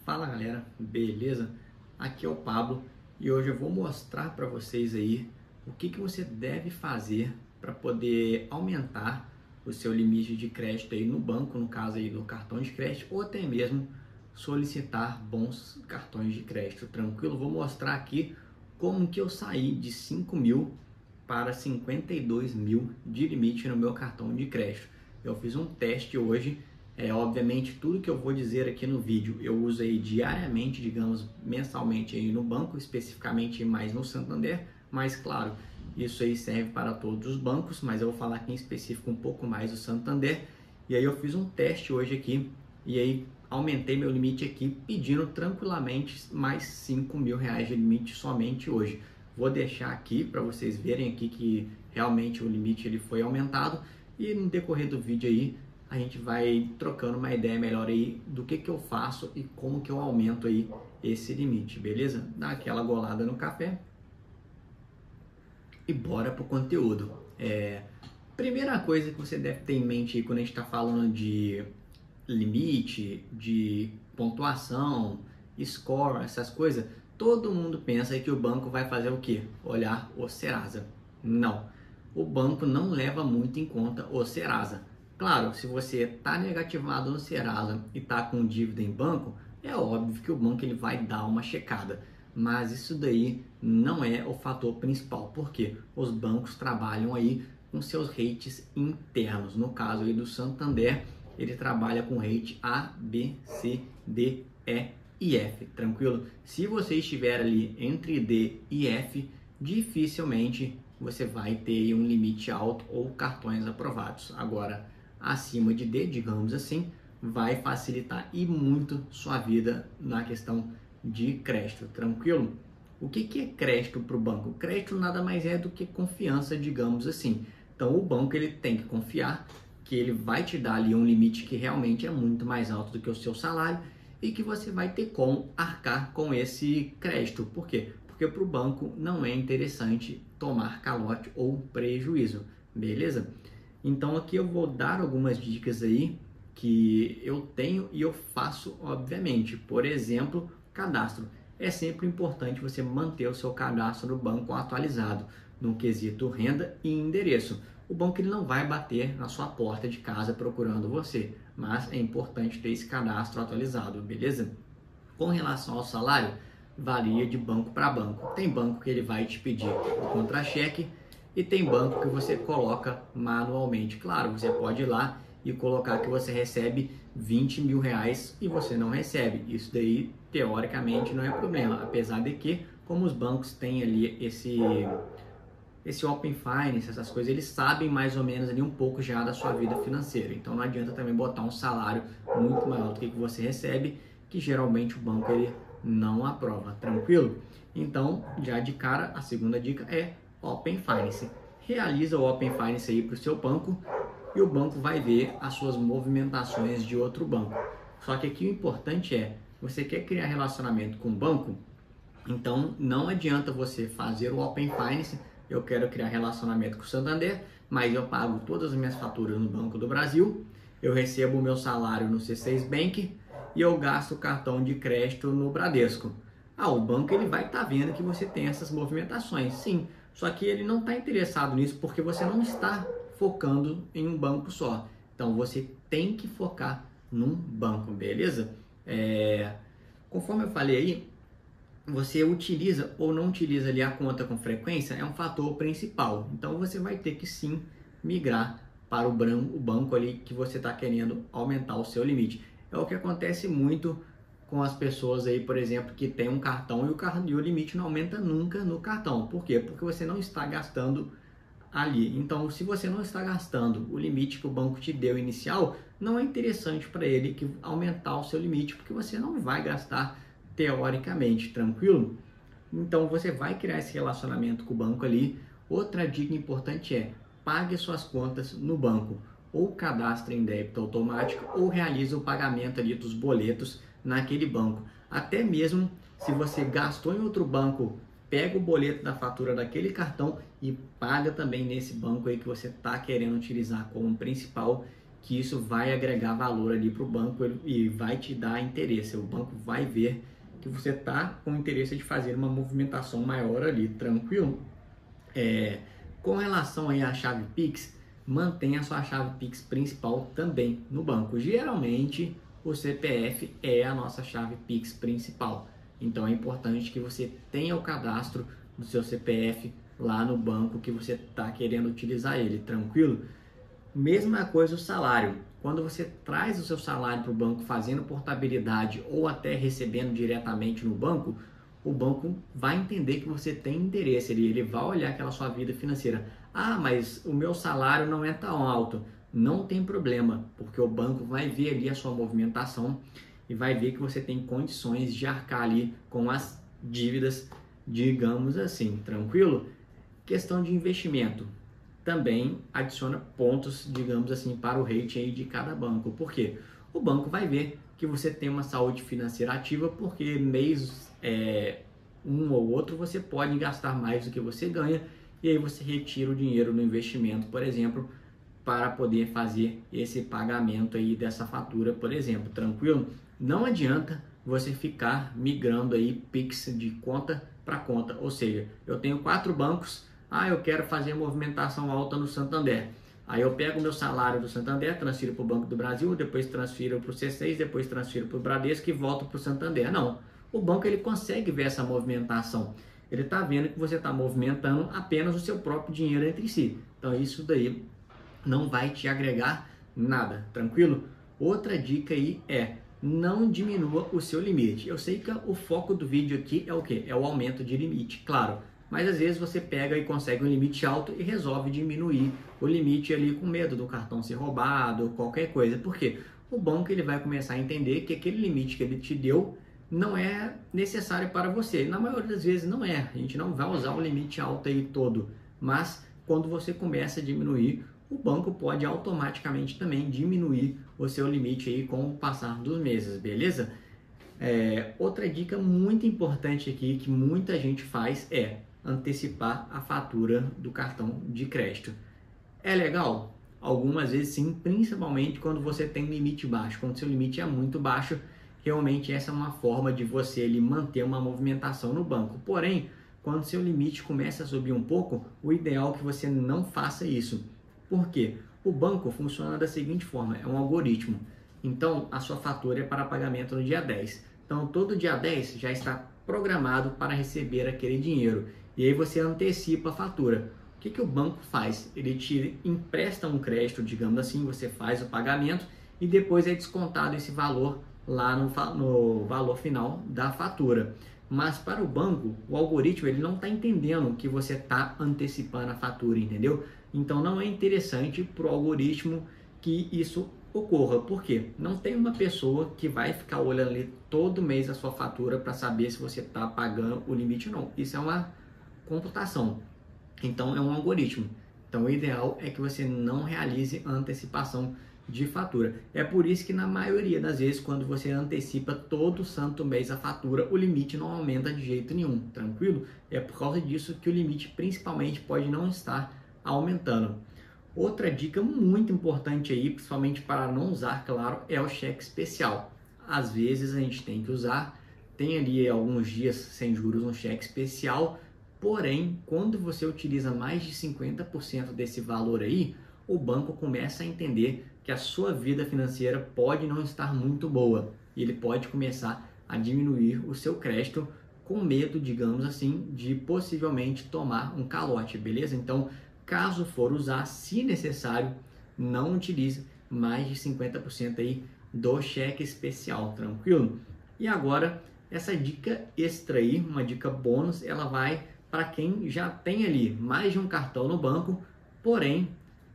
Fala galera, beleza? Aqui é o Pablo e hoje eu vou mostrar para vocês aí o que você deve fazer para poder aumentar o seu limite de crédito aí no banco, no caso aí do cartão de crédito, ou até mesmo solicitar bons cartões de crédito, tranquilo? Vou mostrar aqui como que eu saí de 5 mil para 52 mil de limite no meu cartão de crédito. Eu fiz um teste hoje. Obviamente tudo que eu vou dizer aqui no vídeo eu uso aí diariamente, digamos mensalmente aí no banco, especificamente mais no Santander, mas claro, isso aí serve para todos os bancos, mas eu vou falar aqui em específico um pouco mais do Santander. E aí eu fiz um teste hoje aqui e aí aumentei meu limite aqui pedindo tranquilamente mais 5 mil reais de limite somente hoje. Vou deixar aqui para vocês verem aqui que realmente o limite ele foi aumentado e no decorrer do vídeo aí a gente vai trocando uma ideia melhor aí do que eu faço e como que eu aumento aí esse limite, beleza? Dá aquela golada no café e bora pro conteúdo. Primeira coisa que você deve ter em mente aí quando a gente está falando de limite, de pontuação, score, essas coisas, todo mundo pensa que o banco vai fazer o quê? Olhar o Serasa. Não, o banco não leva muito em conta o Serasa. Claro, se você está negativado no Serasa e está com dívida em banco, é óbvio que o banco ele vai dar uma checada. Mas isso daí não é o fator principal, porque os bancos trabalham aí com seus rates internos. No caso aí do Santander, ele trabalha com rate A, B, C, D, E e F, tranquilo? Se você estiver ali entre D e F, dificilmente você vai ter um limite alto ou cartões aprovados. Agora, acima de D, digamos assim, vai facilitar e muito sua vida na questão de crédito, tranquilo? O que é crédito para o banco? Crédito nada mais é do que confiança, digamos assim. Então o banco ele tem que confiar que ele vai te dar ali um limite que realmente é muito mais alto do que o seu salário e que você vai ter como arcar com esse crédito. Por quê? Porque para o banco não é interessante tomar calote ou prejuízo, beleza? Então aqui eu vou dar algumas dicas aí que eu tenho e eu faço, obviamente. Por exemplo, cadastro. É sempre importante você manter o seu cadastro no banco atualizado, no quesito renda e endereço. O banco ele não vai bater na sua porta de casa procurando você, mas é importante ter esse cadastro atualizado, beleza? Com relação ao salário, varia de banco para banco. Tem banco que ele vai te pedir o contra-cheque, e tem banco que você coloca manualmente. Claro, você pode ir lá e colocar que você recebe 20 mil reais e você não recebe. Isso daí, teoricamente, não é problema. Apesar de que, como os bancos têm ali esse Open Finance, essas coisas, eles sabem mais ou menos ali um pouco já da sua vida financeira. Então não adianta também botar um salário muito maior do que você recebe, que geralmente o banco ele não aprova. Tranquilo? Então, já de cara, a segunda dica é Open Finance. Realiza o Open Finance aí para o seu banco e o banco vai ver as suas movimentações de outro banco. Só que aqui o importante é, você quer criar relacionamento com o banco, então não adianta você fazer o Open Finance, eu quero criar relacionamento com o Santander, mas eu pago todas as minhas faturas no Banco do Brasil, eu recebo o meu salário no C6 Bank e eu gasto o cartão de crédito no Bradesco. O banco ele vai estar vendo que você tem essas movimentações, sim. Só que ele não está interessado nisso porque você não está focando em um banco só. Então você tem que focar num banco, beleza? Conforme eu falei aí, você utiliza ou não utiliza ali a conta com frequência é um fator principal. Então você vai ter que sim migrar para o banco ali que você está querendo aumentar o seu limite. É o que acontece muito com as pessoas aí, por exemplo, que tem um cartão e o limite não aumenta nunca no cartão. Por quê? Porque você não está gastando ali. Então, se você não está gastando o limite que o banco te deu inicial, não é interessante para ele que aumentar o seu limite, porque você não vai gastar teoricamente, tranquilo? Então, você vai criar esse relacionamento com o banco ali. Outra dica importante é, pague suas contas no banco. Ou cadastre em débito automático, ou realize o pagamento ali dos boletos naquele banco. Até mesmo se você gastou em outro banco, pega o boleto da fatura daquele cartão e paga também nesse banco aí que você está querendo utilizar como principal, que isso vai agregar valor ali para o banco e vai te dar interesse. O banco vai ver que você está com interesse de fazer uma movimentação maior ali, tranquilo? Com relação aí à chave Pix, mantenha a sua chave Pix principal também no banco. Geralmente, o CPF é a nossa chave Pix principal. Então, é importante que você tenha o cadastro do seu CPF lá no banco que você está querendo utilizar ele, tranquilo? Mesma coisa o salário. Quando você traz o seu salário para o banco fazendo portabilidade ou até recebendo diretamente no banco, o banco vai entender que você tem interesse ali, ele vai olhar aquela sua vida financeira. Ah, mas o meu salário não é tão alto. Não tem problema, porque o banco vai ver ali a sua movimentação e vai ver que você tem condições de arcar ali com as dívidas, digamos assim, tranquilo? Questão de investimento. Também adiciona pontos, digamos assim, para o rate aí de cada banco. Por quê? O banco vai ver que você tem uma saúde financeira ativa, porque mês um ou outro você pode gastar mais do que você ganha e aí você retira o dinheiro no investimento, por exemplo, para poder fazer esse pagamento aí dessa fatura, por exemplo, tranquilo? Não adianta você ficar migrando aí Pix de conta para conta, ou seja, eu tenho 4 bancos, eu quero fazer movimentação alta no Santander. Aí eu pego o meu salário do Santander, transfiro para o Banco do Brasil, depois transfiro para o C6, depois transfiro para o Bradesco e volto para o Santander. Não, o banco ele consegue ver essa movimentação. Ele está vendo que você está movimentando apenas o seu próprio dinheiro entre si. Então isso daí não vai te agregar nada, tranquilo? Outra dica aí não diminua o seu limite. Eu sei que o foco do vídeo aqui é o quê? É o aumento de limite, claro. Mas às vezes você pega e consegue um limite alto e resolve diminuir o limite ali com medo do cartão ser roubado ou qualquer coisa. Por quê? O banco ele vai começar a entender que aquele limite que ele te deu não é necessário para você. Na maioria das vezes não é. A gente não vai usar o limite alto aí todo. Mas quando você começa a diminuir, o banco pode automaticamente também diminuir o seu limite aí com o passar dos meses, beleza? Outra dica muito importante aqui que muita gente faz é antecipar a fatura do cartão de crédito. É legal? Algumas vezes sim, principalmente quando você tem limite baixo. Quando seu limite é muito baixo, realmente essa é uma forma de você ali manter uma movimentação no banco. Porém, quando seu limite começa a subir um pouco, o ideal é que você não faça isso. Por quê? O banco funciona da seguinte forma, é um algoritmo. Então, a sua fatura é para pagamento no dia 10. Então, todo dia 10 já está programado para receber aquele dinheiro. E aí você antecipa a fatura. O que o banco faz? Ele te empresta um crédito, digamos assim, você faz o pagamento e depois é descontado esse valor lá no valor final da fatura. Mas para o banco, o algoritmo ele não está entendendo que você está antecipando a fatura, entendeu? Então não é interessante para o algoritmo que isso ocorra. Por quê? Não tem uma pessoa que vai ficar olhando ali todo mês a sua fatura para saber se você está pagando o limite ou não. Isso é uma computação. Então é um algoritmo. Então o ideal é que você não realize a antecipação de fatura. É por isso que na maioria das vezes quando você antecipa todo santo mês a fatura, o limite não aumenta de jeito nenhum, tranquilo? É por causa disso que o limite principalmente pode não estar aumentando. Outra dica muito importante aí, principalmente para não usar, claro, é o cheque especial. Às vezes a gente tem que usar, tem ali alguns dias sem juros um cheque especial, porém, quando você utiliza mais de 50% desse valor aí, o banco começa a entender que a sua vida financeira pode não estar muito boa e ele pode começar a diminuir o seu crédito com medo, digamos assim, de possivelmente tomar um calote, beleza? Então, caso for usar, se necessário, não utilize mais de 50% aí do cheque especial, tranquilo? E agora, essa dica extra aí, uma dica bônus, ela vai para quem já tem ali mais de um cartão no banco, porém,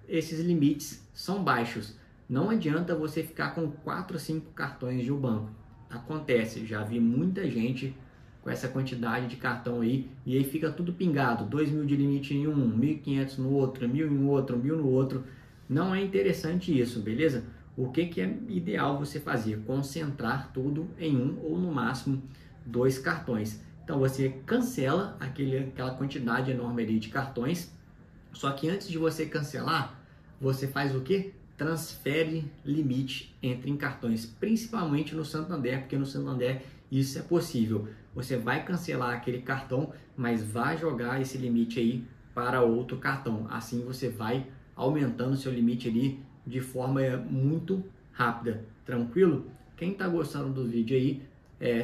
esses limites são baixos. Não adianta você ficar com 4 ou 5 cartões de um banco. Acontece, já vi muita gente com essa quantidade de cartão aí, e aí fica tudo pingado, 2.000 de limite em um, 1.500 no outro, 1.000 em outro, 1.000 no outro. Não é interessante isso, beleza? O que é ideal você fazer? Concentrar tudo em um ou no máximo 2 cartões. Então você cancela aquela quantidade enorme ali de cartões, só que antes de você cancelar, você faz o quê? transfere limite entre em cartões, principalmente no Santander, porque no Santander isso é possível. Você vai cancelar aquele cartão, mas vai jogar esse limite aí para outro cartão. Assim você vai aumentando seu limite ali de forma muito rápida. Tranquilo? Quem está gostando do vídeo aí,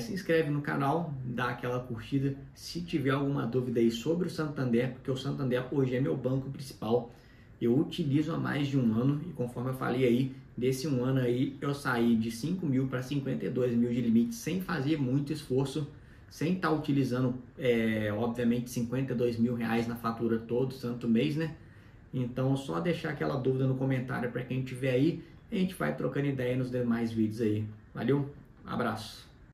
se inscreve no canal, dá aquela curtida. Se tiver alguma dúvida aí sobre o Santander, porque o Santander hoje é meu banco principal, eu utilizo há mais de um ano e conforme eu falei aí, desse um ano aí eu saí de 5 mil para 52 mil de limite sem fazer muito esforço, sem estar utilizando, obviamente, 52 mil reais na fatura todo santo mês, né? Então, só deixar aquela dúvida no comentário para quem tiver aí, a gente vai trocando ideia nos demais vídeos aí. Valeu, abraço!